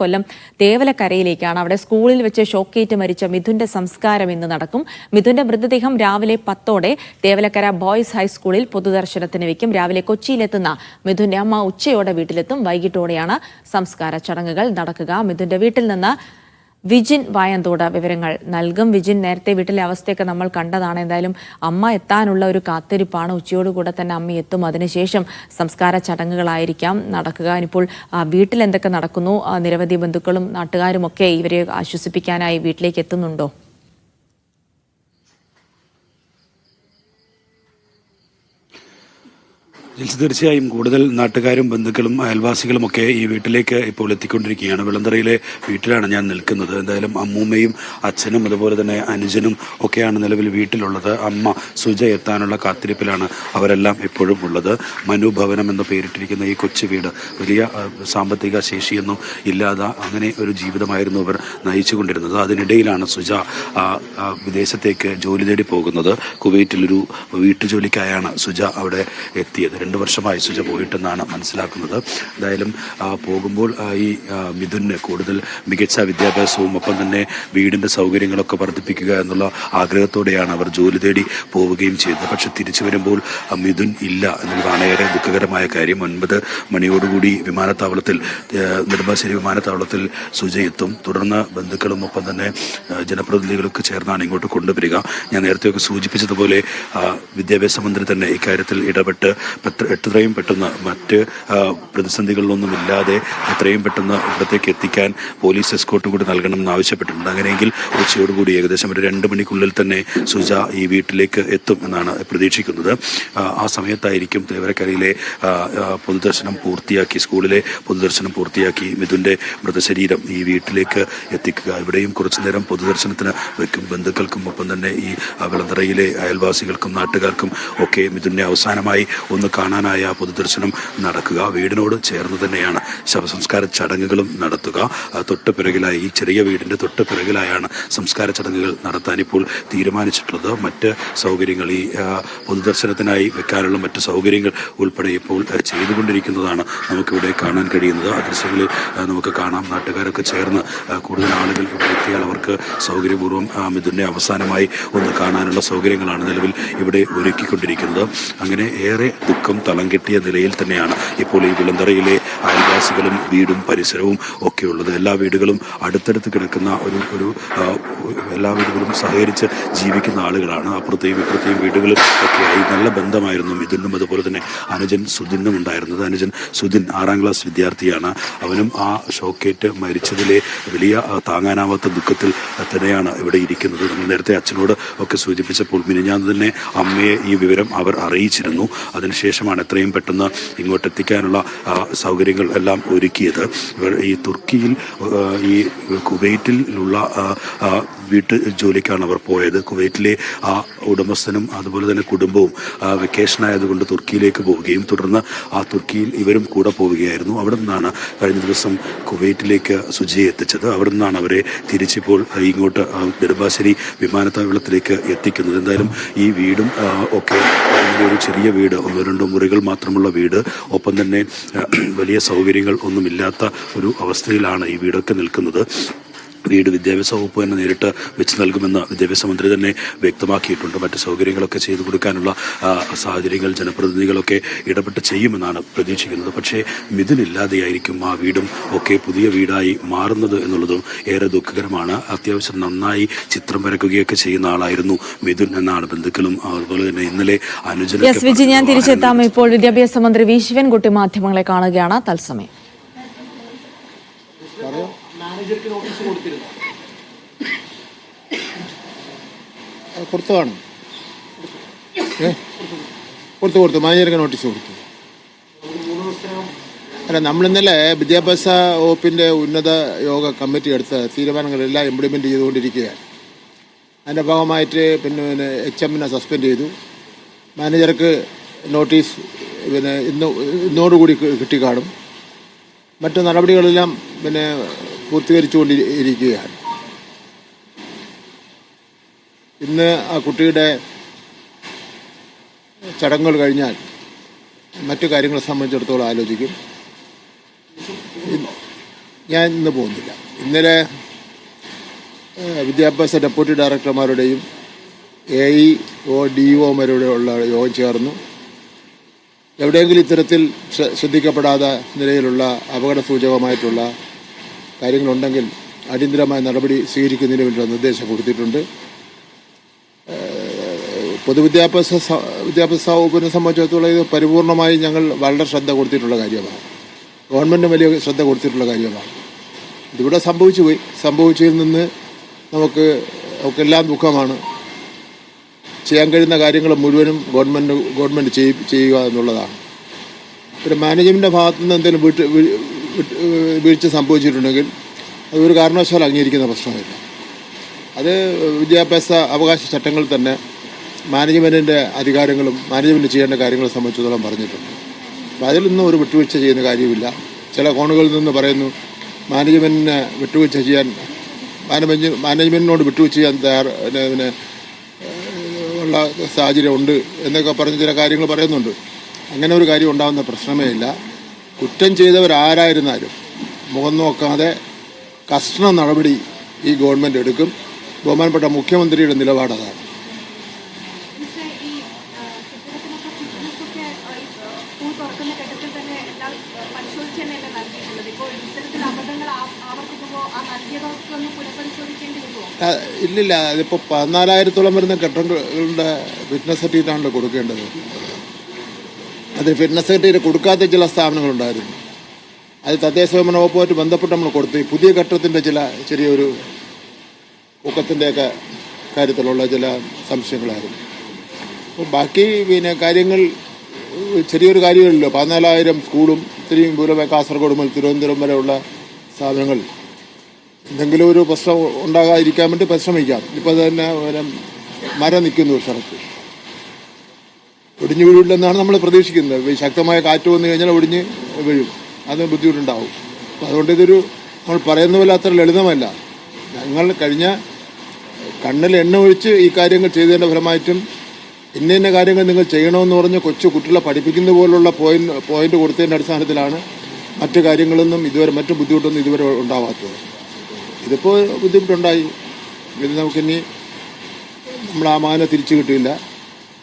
കൊല്ലം തേവലക്കരയിലേക്കാണ്. അവിടെ സ്കൂളിൽ വെച്ച് ഷോക്കേറ്റ് മരിച്ച മിഥുന്റെ സംസ്കാരം ഇന്ന് നടക്കും. മിഥുന്റെ മൃതദേഹം രാവിലെ 10ഓടെ തേവലക്കര ബോയ്സ് ഹൈസ്കൂളിൽ പൊതുദർശനത്തിന് വയ്ക്കും. രാവിലെ കൊച്ചിയിലെത്തുന്ന മിഥുന്റെ അമ്മ ഉച്ചയോടെ വീട്ടിലെത്തും. വൈകിട്ടോടെയാണ് സംസ്കാര ചടങ്ങുകൾ നടക്കുക. മിഥുന്റെ വീട്ടിൽ നിന്ന് വിജിൻ വായന്തോട് വിവരങ്ങൾ നൽകും. വിജിൻ, നേരത്തെ വീട്ടിലെ അവസ്ഥയൊക്കെ നമ്മൾ കണ്ടതാണ്. എന്തായാലും അമ്മ എത്താനുള്ള ഒരു കാത്തിരിപ്പാണ്. ഉച്ചയോടുകൂടെ തന്നെ അമ്മ എത്തും. അതിനുശേഷം സംസ്കാര ചടങ്ങുകളായിരിക്കാം നടക്കുക. ഇപ്പോൾ വീട്ടിൽ എന്തൊക്കെ നടക്കുന്നു? നിരവധി ബന്ധുക്കളും നാട്ടുകാരും ഒക്കെ ഇവരെ ആശ്വസിപ്പിക്കാനായി വീട്ടിലേക്ക് എത്തുന്നുണ്ടോ? തീർച്ചയായും കൂടുതൽ നാട്ടുകാരും ബന്ധുക്കളും അയൽവാസികളും ഒക്കെ ഈ വീട്ടിലേക്ക് ഇപ്പോൾ എത്തിക്കൊണ്ടിരിക്കുകയാണ്. വിളന്തറയിലെ വീട്ടിലാണ് ഞാൻ നിൽക്കുന്നത്. എന്തായാലും അമ്മൂമ്മയും അച്ഛനും അതുപോലെ തന്നെ അനുജനും ഒക്കെയാണ് നിലവിൽ വീട്ടിലുള്ളത്. അമ്മ സുജ എത്താനുള്ള കാത്തിരിപ്പിലാണ് അവരെല്ലാം ഇപ്പോഴും ഉള്ളത്. മനുഭവനം എന്ന് പേരിട്ടിരിക്കുന്ന ഈ കൊച്ചു വീട് വലിയ സാമ്പത്തിക ശേഷിയൊന്നും ഇല്ലാതെ അങ്ങനെ ഒരു ജീവിതമായിരുന്നു അവർ നയിച്ചുകൊണ്ടിരുന്നത്. അതിനിടയിലാണ് സുജ വിദേശത്തേക്ക് ജോലി തേടി പോകുന്നത്. കുവൈറ്റിലൊരു വീട്ടുജോലിക്കായാണ് സുജ അവിടെ എത്തിയത്. 2 വർഷമായി സുജ പോയിട്ടെന്നാണ് മനസ്സിലാക്കുന്നത്. എന്തായാലും പോകുമ്പോൾ ഈ മിഥുന് കൂടുതൽ മികച്ച വിദ്യാഭ്യാസവും ഒപ്പം തന്നെ വീടിൻ്റെ സൗകര്യങ്ങളൊക്കെ വർദ്ധിപ്പിക്കുക എന്നുള്ള ആഗ്രഹത്തോടെയാണ് അവർ ജോലി തേടി പോവുകയും ചെയ്തത്. പക്ഷെ തിരിച്ചു വരുമ്പോൾ മിഥുൻ ഇല്ല എന്നുള്ളതാണ് ഏറെ ദുഃഖകരമായ കാര്യം. 9 മണിയോടുകൂടി വിമാനത്താവളത്തിൽ നെടുമ്പാശ്ശേരി വിമാനത്താവളത്തിൽ സുജ എത്തും. തുടർന്ന് ബന്ധുക്കളും ഒപ്പം തന്നെ ജനപ്രതിനിധികളൊക്കെ ചേർന്നാണ് ഇങ്ങോട്ട് കൊണ്ടുവരിക. ഞാൻ നേരത്തെയൊക്കെ സൂചിപ്പിച്ചതുപോലെ വിദ്യാഭ്യാസ മന്ത്രി തന്നെ ഇക്കാര്യത്തിൽ ഇടപെട്ട് എത്രയും പെട്ടെന്ന് മറ്റ് പ്രതിസന്ധികളിലൊന്നുമില്ലാതെ എത്രയും പെട്ടെന്ന് ഇവിടത്തേക്ക് എത്തിക്കാൻ പോലീസ് എസ്കോർട്ട് കൂടി നൽകണമെന്ന് ആവശ്യപ്പെട്ടിട്ടുണ്ട്. അങ്ങനെയെങ്കിൽ ഉച്ചയോടുകൂടി ഏകദേശം ഒരു 2 മണിക്കുള്ളിൽ തന്നെ സുജ ഈ വീട്ടിലേക്ക് എത്തും എന്നാണ് പ്രതീക്ഷിക്കുന്നത്. ആ സമയത്തായിരിക്കും തേവരക്കരയിലെ പൊതുദർശനം പൂർത്തിയാക്കി, സ്കൂളിലെ പൊതുദർശനം പൂർത്തിയാക്കി മിഥുൻ്റെ മൃതശരീരം ഈ വീട്ടിലേക്ക് എത്തിക്കുക. ഇവിടെയും കുറച്ചു നേരം പൊതുദർശനത്തിന് വയ്ക്കും. ബന്ധുക്കൾക്കും ഒപ്പം തന്നെ ഈ വിളന്തറയിലെ അയൽവാസികൾക്കും നാട്ടുകാർക്കും ഒക്കെ മിഥുനെ അവസാനമായി ഒന്ന് കാണാനായ പൊതുദർശനം നടക്കുക. വീടിനോട് ചേർന്ന് തന്നെയാണ് ശവസംസ്കാര ചടങ്ങുകളും നടത്തുക. തൊട്ട് പിറകിലായി, ഈ ചെറിയ വീടിൻ്റെ തൊട്ട് പിറകിലായാണ് സംസ്കാര ചടങ്ങുകൾ നടത്താൻ ഇപ്പോൾ തീരുമാനിച്ചിട്ടുള്ളത്. മറ്റ് സൗകര്യങ്ങൾ, ഈ പൊതുദർശനത്തിനായി വെക്കാനുള്ള മറ്റ് സൗകര്യങ്ങൾ ഉൾപ്പെടെ ഇപ്പോൾ ചെയ്തുകൊണ്ടിരിക്കുന്നതാണ് നമുക്കിവിടെ കാണാൻ കഴിയുന്നത്. ആ ദൃശ്യങ്ങളിൽ നമുക്ക് കാണാം. നാട്ടുകാരൊക്കെ ചേർന്ന് കൂടുതൽ ആളുകൾ ഇവിടെ എത്തിയാൽ അവർക്ക് സൗകര്യപൂർവ്വം മിഥുനെ അവസാനമായി ഒന്ന് കാണാനുള്ള സൗകര്യങ്ങളാണ് നിലവിൽ ഇവിടെ ഒരുക്കിക്കൊണ്ടിരിക്കുന്നത്. അങ്ങനെ ഏറെ ദുഃഖം തളം കെട്ടിയ നിലയിൽ തന്നെയാണ് ഇപ്പോൾ ഈ വിളന്തറയിലെ അയൽവാസികളും വീടും പരിസരവും ഒക്കെ ഉള്ളത്. എല്ലാ വീടുകളും അടുത്തടുത്ത് കിടക്കുന്ന എല്ലാ വീടുകളും സഹകരിച്ച് ജീവിക്കുന്ന ആളുകളാണ്. അപ്പുറത്തെയും ഇപ്പുറത്തെയും വീടുകളും ഒക്കെയായി നല്ല ബന്ധമായിരുന്നു മിഥുനും അതുപോലെ തന്നെ അനുജൻ സുധിനും ഉണ്ടായിരുന്നത്. അനുജൻ സുധിൻ 6ാം ക്ലാസ് വിദ്യാർത്ഥിയാണ്. അവനും ആ ഷോക്കേറ്റ് മരിച്ചതിലെ വലിയ താങ്ങാനാവാത്ത ദുഃഖത്തിൽ തന്നെയാണ് ഇവിടെ ഇരിക്കുന്നത്. നമ്മൾ നേരത്തെ അച്ഛനോട് ഒക്കെ സൂചിപ്പിച്ചപ്പോൾ മിനിഞ്ഞാന്ന് തന്നെ അമ്മയെ ഈ വിവരം അവർ അറിയിച്ചിരുന്നു. അതിനുശേഷമാണ് എത്രയും പെട്ടെന്ന് ഇങ്ങോട്ട് എത്തിക്കാനുള്ള സൗകര്യങ്ങൾ എല്ലാം ഒരുക്കിയത്. ഈ തുർക്കിയിൽ ഈ കുവൈറ്റിലുള്ള വീട്ടു ജോലിക്കാണ് അവർ പോയത്. കുവൈറ്റിലെ ആ ഉടമസ്ഥനും അതുപോലെ തന്നെ കുടുംബവും വെക്കേഷനായതുകൊണ്ട് തുർക്കിയിലേക്ക് പോവുകയും തുടർന്ന് ആ തുർക്കിയിൽ ഇവരും കൂടെ പോവുകയായിരുന്നു. അവിടെ നിന്നാണ് കഴിഞ്ഞ ദിവസം കുവൈറ്റിലേക്ക് സുജയെ എത്തിച്ചത്. അവിടെ നിന്നാണ് അവരെ തിരിച്ചിപ്പോൾ ഇങ്ങോട്ട് നെടുമ്പാശ്ശേരി വിമാനത്താവളത്തിലേക്ക് എത്തിക്കുന്നത്. എന്തായാലും ഈ വീടും ഒക്കെ ഒരു ചെറിയ വീട്, 1-2 മുറികൾ മാത്രമുള്ള വീട്, ഒപ്പം തന്നെ വലിയ സൗകര്യങ്ങൾ ഒന്നുമില്ലാത്ത ഒരു അവസ്ഥയിലാണ് ഈ വീടൊക്കെ നിൽക്കുന്നത്. വീട് വിദ്യാഭ്യാസ വകുപ്പ് തന്നെ നേരിട്ട് വെച്ച് നൽകുമെന്ന് വിദ്യാഭ്യാസ മന്ത്രി തന്നെ വ്യക്തമാക്കിയിട്ടുണ്ട്. മറ്റ് സൗകര്യങ്ങളൊക്കെ ചെയ്തു കൊടുക്കാനുള്ള സാഹചര്യങ്ങൾ ജനപ്രതിനിധികളൊക്കെ ഇടപെട്ട് ചെയ്യുമെന്നാണ് പ്രതീക്ഷിക്കുന്നത്. പക്ഷേ മിഥുനില്ലാതെയായിരിക്കും ആ വീടും ഒക്കെ പുതിയ വീടായി മാറുന്നത് എന്നുള്ളതും ഏറെ ദുഃഖകരമാണ്. അത്യാവശ്യം നന്നായി ചിത്രം വരയ്ക്കുകയൊക്കെ ചെയ്യുന്ന ആളായിരുന്നു മിഥുൻ എന്നാണ് ബന്ധുക്കളും അതുപോലെ തന്നെ ഇന്നലെ അനുജൻ. ഞാൻ തിരിച്ചെത്താം. ഇപ്പോൾ വിദ്യാഭ്യാസ മന്ത്രി വി ശിവൻകുട്ടി മാധ്യമങ്ങളെ കാണുകയാണ് തത്സമയം. കൊടുത്തു മാനേജർക്ക് നോട്ടീസ് കൊടുത്തു. അല്ല, നമ്മളിന്നലെ വിദ്യാഭ്യാസ വകുപ്പിൻ്റെ ഉന്നത യോഗ കമ്മിറ്റി എടുത്ത തീരുമാനങ്ങളെല്ലാം ഇംപ്ലിമെൻറ്റ് ചെയ്തുകൊണ്ടിരിക്കുകയാണ്. അതിൻ്റെ ഭാഗമായിട്ട് പിന്നെ HMനെ സസ്പെൻഡ് ചെയ്തു. മാനേജർക്ക് നോട്ടീസ് ഇന്നോടുകൂടി കിട്ടിക്കാണും. മറ്റു നടപടികളെല്ലാം പൂർത്തീകരിച്ചുകൊണ്ടിരിക്കുകയാണ്. ഇന്ന് ആ കുട്ടിയുടെ ചടങ്ങുകൾ കഴിഞ്ഞാൽ മറ്റു കാര്യങ്ങളെ സംബന്ധിച്ചിടത്തോളം ആലോചിക്കും. ഞാൻ ഇന്ന് പോകുന്നില്ല. ഇന്നലെ വിദ്യാഭ്യാസ ഡെപ്യൂട്ടി ഡയറക്ടർമാരുടെയും AEO DEOമാരുടെ ഉള്ള യോഗം ചേർന്നു. എവിടെയെങ്കിലും ഇത്തരത്തിൽ ശ്രദ്ധിക്കപ്പെടാത്ത നിലയിലുള്ള അപകട സൂചകമായിട്ടുള്ള കാര്യങ്ങളുണ്ടെങ്കിൽ അടിയന്തരമായ നടപടി സ്വീകരിക്കുന്നതിന് വേണ്ടിയുള്ള നിർദ്ദേശം കൊടുത്തിട്ടുണ്ട്. വിദ്യാഭ്യാസ വകുപ്പിനെ സംബന്ധിച്ചിടത്തോളം ഇത് പരിപൂർണമായി ഞങ്ങൾ വളരെ ശ്രദ്ധ കൊടുത്തിട്ടുള്ള കാര്യമാണ്. ഗവൺമെൻറ് വലിയ ശ്രദ്ധ കൊടുത്തിട്ടുള്ള കാര്യമാണ്. ഇതിവിടെ സംഭവിച്ചതിൽ നിന്ന് നമുക്കെല്ലാം ദുഃഖമാണ്. ചെയ്യാൻ കഴിയുന്ന കാര്യങ്ങൾ മുഴുവനും ഗവൺമെൻറ് ചെയ്യുക എന്നുള്ളതാണ്. ഒരു മാനേജ്മെൻറ്റിൻ്റെ ഭാഗത്തു നിന്ന് എന്തെങ്കിലും വീഴ്ച സംഭവിച്ചിട്ടുണ്ടെങ്കിൽ അതൊരു കാരണവശാലും അംഗീകരിക്കുന്ന പ്രശ്നമില്ല. അത് വിദ്യാഭ്യാസ അവകാശ ചട്ടങ്ങളിൽ തന്നെ മാനേജ്മെൻറ്റിൻ്റെ അധികാരങ്ങളും മാനേജ്മെൻറ്റ് ചെയ്യേണ്ട കാര്യങ്ങളെ സംബന്ധിച്ചിടത്തോളം പറഞ്ഞിട്ടുണ്ട്. അപ്പോൾ അതിലൊന്നും ഒരു വിട്ടുവീഴ്ച ചെയ്യുന്ന കാര്യമില്ല. ചില കോണുകളിൽ നിന്ന് പറയുന്നു മാനേജ്മെൻറ്റിനെ വിട്ടുവീഴ്ച ചെയ്യാൻ മാനേജ്മെൻറ്റിനോട് വിട്ടുവീഴ്ച ചെയ്യാൻ പിന്നെ ഉള്ള സാഹചര്യം ഉണ്ട് എന്നൊക്കെ പറഞ്ഞ് ചില കാര്യങ്ങൾ പറയുന്നുണ്ട്. അങ്ങനെ ഒരു കാര്യം ഉണ്ടാകുന്ന പ്രശ്നമേ ഇല്ല. കുറ്റം ചെയ്തവരാരായിരുന്നാലും മുഖം നോക്കാതെ കർശന നടപടി ഈ ഗവൺമെൻറ് എടുക്കും. ബഹുമാനപ്പെട്ട മുഖ്യമന്ത്രിയുടെ നിലപാടതാണ്. ഇല്ലില്ല, അതിപ്പോൾ 14,000-ഓളം വരുന്ന കെട്ടിടങ്ങളുടെ ഫിറ്റ്നസ് സർട്ടിഫിക്കറ്റാണല്ലോ കൊടുക്കേണ്ടത്. അത് ഫിറ്റ്നസ് സർട്ടിഫിക്കറ്റ് കൊടുക്കാത്ത ചില സ്ഥാപനങ്ങളുണ്ടായിരുന്നു. അത് തദ്ദേശ സ്വയംഭരണ വകുപ്പുമായിട്ട് ബന്ധപ്പെട്ട് നമ്മൾ കൊടുത്ത് പുതിയ ഘട്ടത്തിൻ്റെ ചെറിയൊരു ഊക്കത്തിൻ്റെയൊക്കെ കാര്യത്തിലുള്ള ചില സംശയങ്ങളായിരുന്നു. അപ്പോൾ ബാക്കി കാര്യങ്ങൾ ചെറിയൊരു കാര്യമില്ലല്ലോ. 14,000 സ്കൂളും ഇത്രയും ദൂരമായി കാസർഗോഡ് മുതൽ തിരുവനന്തപുരം വരെയുള്ള സ്ഥാപനങ്ങൾ എന്തെങ്കിലും ഒരു പ്രശ്നം ഉണ്ടാകാതിരിക്കാൻ വേണ്ടി പരിശ്രമിക്കാം. ഇപ്പോൾ തന്നെ മരം നിൽക്കുന്നു ഒരു സ്ഥലത്ത്, ഒടിഞ്ഞു വീഴില്ലെന്നാണ് നമ്മൾ പ്രതീക്ഷിക്കുന്നത്. ശക്തമായ കാറ്റ് വന്നു കഴിഞ്ഞാൽ ഒടിഞ്ഞ് വീഴും, അത് ബുദ്ധിമുട്ടുണ്ടാവും. അപ്പോൾ അതുകൊണ്ട് ഇതൊരു നമ്മൾ പറയുന്ന പോലെ അത്ര ലളിതമല്ല. ഞങ്ങൾ കഴിഞ്ഞ കണ്ണിൽ എണ്ണ ഒഴിച്ച് ഈ കാര്യങ്ങൾ ചെയ്തതിൻ്റെ ഫലമായിട്ടും ഇന്ന കാര്യങ്ങൾ നിങ്ങൾ ചെയ്യണമെന്ന് പറഞ്ഞ് കുട്ടികളെ പഠിപ്പിക്കുന്ന പോലുള്ള പോയിന്റ് കൊടുത്തതിൻ്റെ അടിസ്ഥാനത്തിലാണ് മറ്റു കാര്യങ്ങളൊന്നും മറ്റു ബുദ്ധിമുട്ടൊന്നും ഇതുവരെ ഉണ്ടാവാത്തത്. ഇതിപ്പോൾ ബുദ്ധിമുട്ടുണ്ടായി. ഇത് നമുക്കിനി നമ്മൾ ആ മാന തിരിച്ചു കിട്ടില്ല.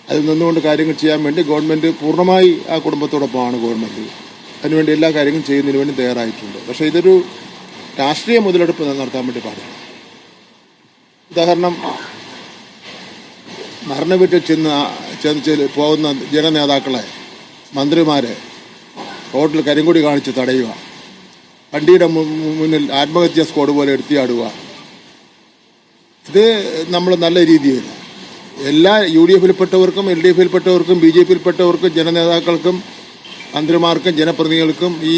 അതിൽ നിന്നുകൊണ്ട് കാര്യങ്ങൾ ചെയ്യാൻ വേണ്ടി ഗവൺമെൻറ് പൂർണ്ണമായി ആ കുടുംബത്തോടൊപ്പമാണ് ഗവൺമെൻറ്. അതിനുവേണ്ടി എല്ലാ കാര്യങ്ങളും ചെയ്യുന്നതിന് വേണ്ടി തയ്യാറായിട്ടുണ്ട്. പക്ഷേ ഇതൊരു രാഷ്ട്രീയ മുതലെടുപ്പ് നടത്താൻ വേണ്ടി പാടില്ല. ഉദാഹരണം, മരണ വീട്ടിൽ ചെന്ന് പോകുന്ന ജനനേതാക്കളെ, മന്ത്രിമാരെ റോഡിൽ കരിങ്കൊടി കാണിച്ച് തടയുക, വണ്ടിയുടെ മുന്നിൽ ആത്മഹത്യാ സ്ക്വാഡ് പോലെ എടുത്തിയാടുക, ഇത് നമ്മൾ നല്ല രീതിയിൽ എല്ലാ UDF-ൽപ്പെട്ടവർക്കും LDF-ൽപ്പെട്ടവർക്കും BJP-യിൽപ്പെട്ടവർക്കും ജനനേതാക്കൾക്കും മന്ത്രിമാർക്കും ജനപ്രതിനിധികൾക്കും ഈ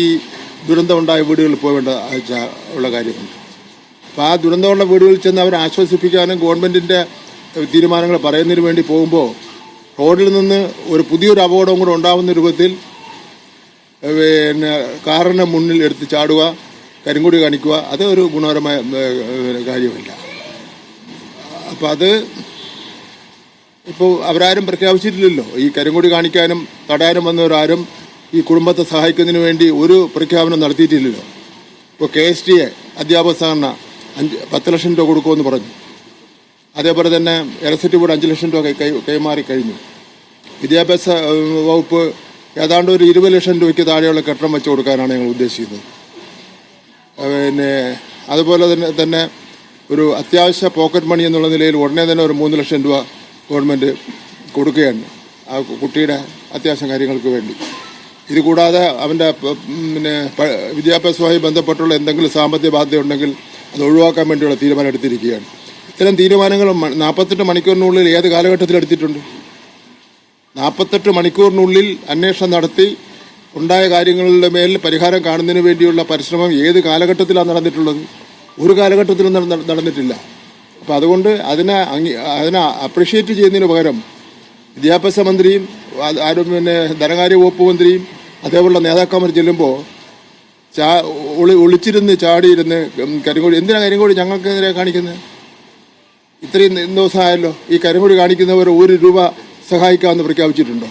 ദുരന്തമുണ്ടായ വീടുകളിൽ പോകേണ്ട ഉള്ള കാര്യമുണ്ട്. അപ്പോൾ ആ ദുരന്തമുള്ള വീടുകളിൽ ചെന്ന് അവരെ ആശ്വസിപ്പിക്കാനും ഗവൺമെൻറ്റിൻ്റെ തീരുമാനങ്ങൾ പറയുന്നതിന് വേണ്ടി പോകുമ്പോൾ റോഡിൽ നിന്ന് ഒരു പുതിയൊരു അപകടവും കൂടെ ഉണ്ടാകുന്ന രൂപത്തിൽ കാറിന് മുന്നിൽ എടുത്ത് ചാടുക, കരിങ്കൊടി കാണിക്കുക, അത് ഒരു ഗുണകരമായ കാര്യമില്ല. അപ്പോൾ അത് ഇപ്പോൾ അവരാരും പ്രഖ്യാപിച്ചിട്ടില്ലല്ലോ. ഈ കരിങ്കൊടി കാണിക്കാനും തടയാനും വന്നവരാരും ഈ കുടുംബത്തെ സഹായിക്കുന്നതിന് വേണ്ടി ഒരു പ്രഖ്യാപനം നടത്തിയിട്ടില്ലല്ലോ. ഇപ്പോൾ KSTA അധ്യാപക സംഘടന 10 ലക്ഷം രൂപ കൊടുക്കുമെന്ന് പറഞ്ഞു. അതേപോലെ തന്നെ ഇലക്ട്രിസിറ്റി ബോർഡ് 5 ലക്ഷം രൂപ കൈമാറി കഴിഞ്ഞു. വിദ്യാഭ്യാസ വകുപ്പ് ഏതാണ്ട് ഒരു 20 ലക്ഷം രൂപയ്ക്ക് താഴെയുള്ള കെട്ടിടം വെച്ച് കൊടുക്കാനാണ് ഞങ്ങൾ ഉദ്ദേശിക്കുന്നത്. അതുപോലെ തന്നെ ഒരു അത്യാവശ്യ പോക്കറ്റ് മണി എന്നുള്ള നിലയിൽ ഉടനെ തന്നെ ഒരു 3 ലക്ഷം രൂപ ഗവൺമെൻറ് കൊടുക്കുകയാണ് ആ കുട്ടിയുടെ അത്യാവശ്യം കാര്യങ്ങൾക്ക് വേണ്ടി. ഇത് കൂടാതെ അവൻ്റെ വിദ്യാഭ്യാസവുമായി ബന്ധപ്പെട്ടുള്ള എന്തെങ്കിലും സാമ്പത്തിക ബാധ്യത ഉണ്ടെങ്കിൽ അത് ഒഴിവാക്കാൻ വേണ്ടിയുള്ള തീരുമാനം എടുത്തിരിക്കുകയാണ്. ഇത്തരം തീരുമാനങ്ങൾ 48 മണിക്കൂറിനുള്ളിൽ ഏത് കാലഘട്ടത്തിൽ എടുത്തിട്ടുണ്ട്? 48 മണിക്കൂറിനുള്ളിൽ അന്വേഷണം നടത്തി ഉണ്ടായ കാര്യങ്ങളുടെ മേൽ പരിഹാരം കാണുന്നതിന് വേണ്ടിയുള്ള പരിശ്രമം ഏത് കാലഘട്ടത്തിലാണ് നടന്നിട്ടുള്ളത്? ഒരു കാലഘട്ടത്തിലും നടന്നിട്ടില്ല. അപ്പോൾ അതുകൊണ്ട് അതിനെ അപ്രിഷ്യേറ്റ് ചെയ്യുന്നതിന് പകരം വിദ്യാഭ്യാസ മന്ത്രിയും ധനകാര്യ വകുപ്പ് മന്ത്രിയും അതേപോലുള്ള നേതാക്കന്മാർ ചെല്ലുമ്പോൾ ഒളിച്ചിരുന്ന് ചാടിയിരുന്ന് കരിങ്കൊടി, എന്തിനാണ് കരിങ്കൊടി ഞങ്ങൾക്കെതിരെ കാണിക്കുന്നത്? ഇത്രയും ദിവസമായല്ലോ ഈ കരിങ്കൊടി കാണിക്കുന്നവർ 1 രൂപ സഹായിക്കാമെന്ന് പ്രഖ്യാപിച്ചിട്ടുണ്ടോ?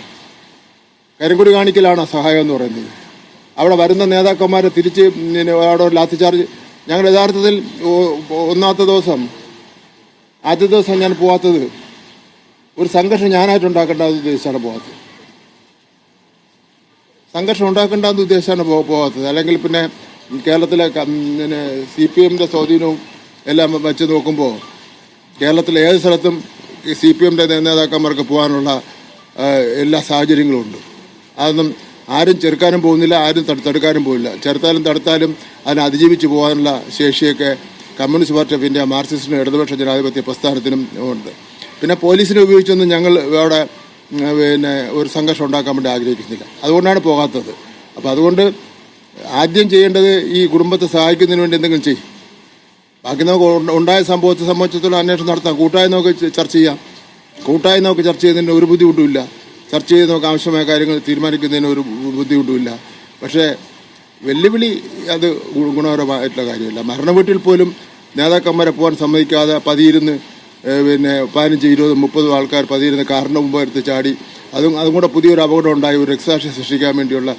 കരിങ്കൊടി കാണിക്കലാണോ സഹായം എന്ന് പറയുന്നത്? അവിടെ വരുന്ന നേതാക്കന്മാരെ തിരിച്ച് അവിടെ ലാത്തിചാർജ്. ഞങ്ങൾ യഥാർത്ഥത്തിൽ ആദ്യ ദിവസം ഞാൻ പോകാത്തത് ഒരു സംഘർഷം ഞാനായിട്ട് ഉണ്ടാക്കേണ്ടതെന്ന് ഉദ്ദേശിച്ചാണ് പോകാത്തത്. സംഘർഷം ഉണ്ടാക്കേണ്ടതെന്ന് ഉദ്ദേശിച്ചാണ് പോകാത്തത്. അല്ലെങ്കിൽ പിന്നെ കേരളത്തിലെ CPMൻ്റെ സ്വാധീനവും എല്ലാം വെച്ച് നോക്കുമ്പോൾ കേരളത്തിലെ ഏത് സ്ഥലത്തും CPMൻ്റെ നേതാക്കന്മാർക്ക് പോകാനുള്ള എല്ലാ സാഹചര്യങ്ങളും ഉണ്ട്. അതൊന്നും ആരും ചെറുക്കാനും പോകുന്നില്ല, ആരും തടുക്കാനും പോകില്ല. ചെറുത്താലും തടുത്താലും അതിനെ അതിജീവിച്ച് പോകാനുള്ള ശേഷിയൊക്കെ കമ്മ്യൂണിസ്റ്റ് പാർട്ടി ഓഫ് ഇന്ത്യ, മാർക്സിസ്റ്റിനും ഇടതുപക്ഷ ജനാധിപത്യ പ്രസ്ഥാനത്തിനും ഉണ്ട്. പിന്നെ പോലീസിനെ ഉപയോഗിച്ചൊന്നും ഞങ്ങൾ അവിടെ ഒരു സംഘർഷം ഉണ്ടാക്കാൻ വേണ്ടി ആഗ്രഹിക്കുന്നില്ല. അതുകൊണ്ടാണ് പോകാത്തത്. അപ്പോൾ അതുകൊണ്ട് ആദ്യം ചെയ്യേണ്ടത് ഈ കുടുംബത്തെ സഹായിക്കുന്നതിന് വേണ്ടി എന്തെങ്കിലും ചെയ്യും. ബാക്കി നമുക്ക് ഉണ്ടായ സംഭവത്തെ സംബന്ധിച്ചിടത്തോളം അന്വേഷണം നടത്താം. കൂട്ടായി നമുക്ക് ചർച്ച ചെയ്യാം. കൂട്ടായി നമുക്ക് ചർച്ച ചെയ്യുന്നതിന് ഒരു ബുദ്ധിമുട്ടുമില്ല. ചർച്ച ചെയ്ത് നമുക്ക് ആവശ്യമായ കാര്യങ്ങൾ തീരുമാനിക്കുന്നതിന് ഒരു ബുദ്ധിമുട്ടുമില്ല. പക്ഷേ വെല്ലുവിളി അത് ഗുണപരമായിട്ടുള്ള കാര്യമില്ല. മരണവീട്ടിൽ പോലും നേതാക്കന്മാരെ പോകാൻ സമ്മതിക്കാതെ പതിയിരുന്ന് 15, 20, 30 ആൾക്കാർ പതിയിരുന്ന് കാറിൻ്റെ മുമ്പ് എടുത്ത് ചാടി അതും കൂടെ പുതിയൊരു അപകടം ഉണ്ടായി ഒരു രക്തസാക്ഷിയെ സൃഷ്ടിക്കാൻ വേണ്ടിയുള്ള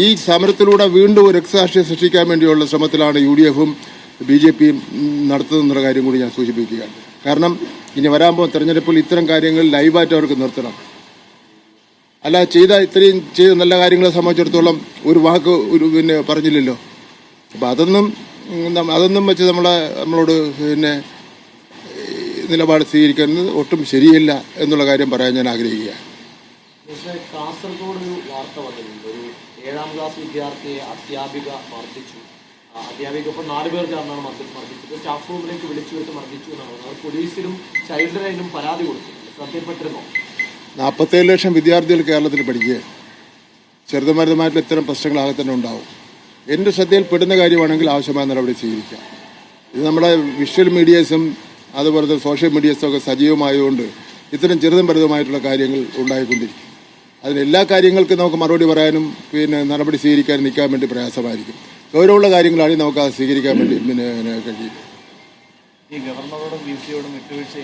ഈ സമരത്തിലൂടെ വീണ്ടും ഒരു രക്തസാക്ഷിയെ സൃഷ്ടിക്കാൻ വേണ്ടിയുള്ള ശ്രമത്തിലാണ് UDFും BJPയും നടത്തുന്നുള്ള കാര്യം കൂടി ഞാൻ സൂചിപ്പിക്കുകയാണ്. കാരണം ഇനി വരാൻ പോകുന്ന തെരഞ്ഞെടുപ്പിൽ ഇത്തരം കാര്യങ്ങൾ ലൈവായിട്ട് അവർക്ക് നിർത്തണം. അല്ല ഇത്രയും ചെയ്ത നല്ല കാര്യങ്ങളെ സംബന്ധിച്ചിടത്തോളം ഒരു വാക്ക് പറഞ്ഞില്ലല്ലോ. അപ്പം അതൊന്നും വെച്ച് നമ്മളോട് നിലപാട് സ്വീകരിക്കുന്നത് ഒട്ടും ശരിയല്ല എന്നുള്ള കാര്യം പറയാൻ ഞാൻ ആഗ്രഹിക്കുകയാണ്. കാസർഗോഡ് ഒരു വാർത്ത വന്നിട്ടുണ്ട്. ഒരു 7ാം ക്ലാസ് വിദ്യാർത്ഥിയെ അധ്യാപിക മർദ്ദിച്ചു. അധ്യാപിക ഇപ്പോൾ 4 പേർ ചേർന്നാണ് മർദ്ദിച്ചത്. സ്റ്റാഫ് റൂമിലേക്ക് വിളിച്ചു വെച്ച് മർദ്ദിച്ചു എന്നാണ്. അത് പോലീസിലും ചൈൽഡ് ലൈനും പരാതി കൊടുത്തിട്ടുണ്ട്. ശ്രദ്ധയിൽപ്പെട്ടിരുന്നോ? 47 ലക്ഷം വിദ്യാർത്ഥികൾ കേരളത്തിൽ പഠിക്കുകയാണ്. ചെറുതുമരുതുമായിട്ടുള്ള ഇത്തരം പ്രശ്നങ്ങളാകെ തന്നെ ഉണ്ടാവും. എൻ്റെ ശ്രദ്ധയിൽപ്പെടുന്ന കാര്യമാണെങ്കിൽ ആവശ്യമായ നടപടി സ്വീകരിക്കാം. ഇത് നമ്മുടെ വിഷ്വൽ മീഡിയസും അതുപോലെ തന്നെ സോഷ്യൽ മീഡിയസും ഒക്കെ സജീവമായതുകൊണ്ട് ഇത്തരം ചെറുതും വലുതുമായിട്ടുള്ള കാര്യങ്ങൾ ഉണ്ടായിക്കൊണ്ടിരിക്കും. അതിനെല്ലാ കാര്യങ്ങൾക്കും നമുക്ക് മറുപടി പറയാനും നടപടി സ്വീകരിക്കാനും നിൽക്കാൻ വേണ്ടി പ്രയാസമായിരിക്കും. ഗൗരവമുള്ള കാര്യങ്ങളാണെങ്കിൽ നമുക്ക് അത് സ്വീകരിക്കാൻ വേണ്ടി കഴിയും. ഈ ഗവർണറോടും VCയോടും വിട്ടുവീഴ്ച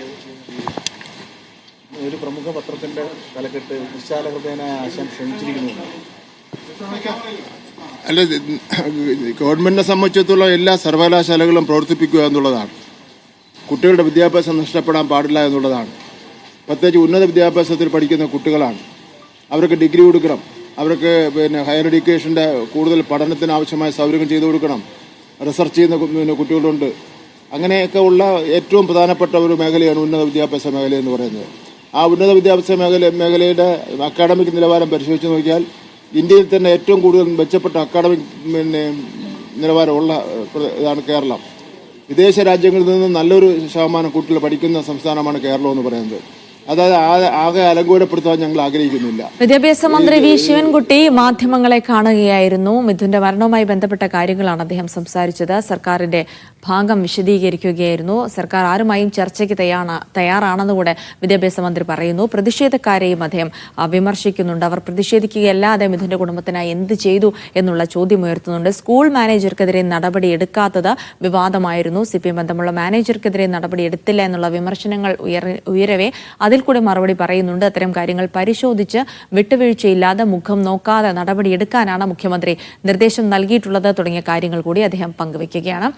ഒരു പ്രമുഖ പത്രത്തിൻ്റെ തലക്കെട്ട് വിശാല ഹൃദയനായ ആശാൻ ശ്രമിച്ചിരിക്കുന്നു. അല്ല, ഗവൺമെൻറ്റിനെ സംബന്ധിച്ചിടത്തോളം എല്ലാ സർവകലാശാലകളും പ്രവർത്തിപ്പിക്കുക എന്നുള്ളതാണ്. കുട്ടികളുടെ വിദ്യാഭ്യാസം നഷ്ടപ്പെടാൻ പാടില്ല എന്നുള്ളതാണ്. പ്രത്യേകിച്ച് ഉന്നത വിദ്യാഭ്യാസത്തിൽ പഠിക്കുന്ന കുട്ടികളാണ്. അവർക്ക് ഡിഗ്രി കൊടുക്കണം. അവർക്ക് ഹയർ എഡ്യൂക്കേഷൻ്റെ കൂടുതൽ പഠനത്തിന് ആവശ്യമായ സൗകര്യങ്ങൾ ചെയ്തു കൊടുക്കണം. റിസർച്ച് ചെയ്യുന്ന കുട്ടികളുണ്ട്. അങ്ങനെയൊക്കെ ഉള്ള ഏറ്റവും പ്രധാനപ്പെട്ട ഒരു മേഖലയാണ് ഉന്നത വിദ്യാഭ്യാസ മേഖല എന്ന് പറയുന്നത്. ആ ഉന്നത വിദ്യാഭ്യാസ മേഖലയുടെ അക്കാഡമിക് നിലവാരം പരിശോധിച്ച് നോക്കിയാൽ ഇന്ത്യയിൽ തന്നെ ഏറ്റവും കൂടുതൽ മെച്ചപ്പെട്ട അക്കാഡമിക് നിലവാരമുള്ള ഇതാണ് കേരളം. വിദേശ രാജ്യങ്ങളിൽ നിന്ന് നല്ലൊരു ശതമാനം കുട്ടികൾ പഠിക്കുന്ന സംസ്ഥാനമാണ് കേരളം എന്ന് പറയുന്നത്. അതായത് ആകെ അലങ്കോലപ്പെടുത്താൻ ഞങ്ങൾ ആഗ്രഹിക്കുന്നില്ല. വിദ്യാഭ്യാസ മന്ത്രി വി ശിവൻകുട്ടി മാധ്യമങ്ങളെ കാണുകയായിരുന്നു. മിഥുന്റെ മരണവുമായി ബന്ധപ്പെട്ട കാര്യങ്ങളാണ് അദ്ദേഹം സംസാരിച്ചത്. സർക്കാരിന്റെ ഭാഗം വിശദീകരിക്കുകയായിരുന്നു. സർക്കാർ ആരുമായും ചർച്ചയ്ക്ക് തയ്യാറാണെന്നുകൂടെ വിദ്യാഭ്യാസ മന്ത്രി പറയുന്നു. പ്രതിഷേധക്കാരെയും അദ്ദേഹം വിമർശിക്കുന്നുണ്ട്. അവർ പ്രതിഷേധിക്കുകയല്ലാതെ മിഥുന്റെ കുടുംബത്തിനായി എന്ത് ചെയ്തു എന്നുള്ള ചോദ്യം ഉയർത്തുന്നുണ്ട്. സ്കൂൾ മാനേജർക്കെതിരെ നടപടി എടുക്കാത്തത് വിവാദമായിരുന്നു. CPM ബന്ധമുള്ള മാനേജർക്കെതിരെ നടപടി എടുത്തില്ല എന്നുള്ള വിമർശനങ്ങൾ ഉയരവേ അതിൽ കൂടി മറുപടി പറയുന്നുണ്ട്. അത്തരം കാര്യങ്ങൾ പരിശോധിച്ച് വിട്ടുവീഴ്ചയില്ലാതെ മുഖം നോക്കാതെ നടപടിയെടുക്കാനാണ് മുഖ്യമന്ത്രി നിർദ്ദേശം നൽകിയിട്ടുള്ളത് തുടങ്ങിയ കാര്യങ്ങൾ കൂടി അദ്ദേഹം പങ്കുവയ്ക്കുകയാണ്.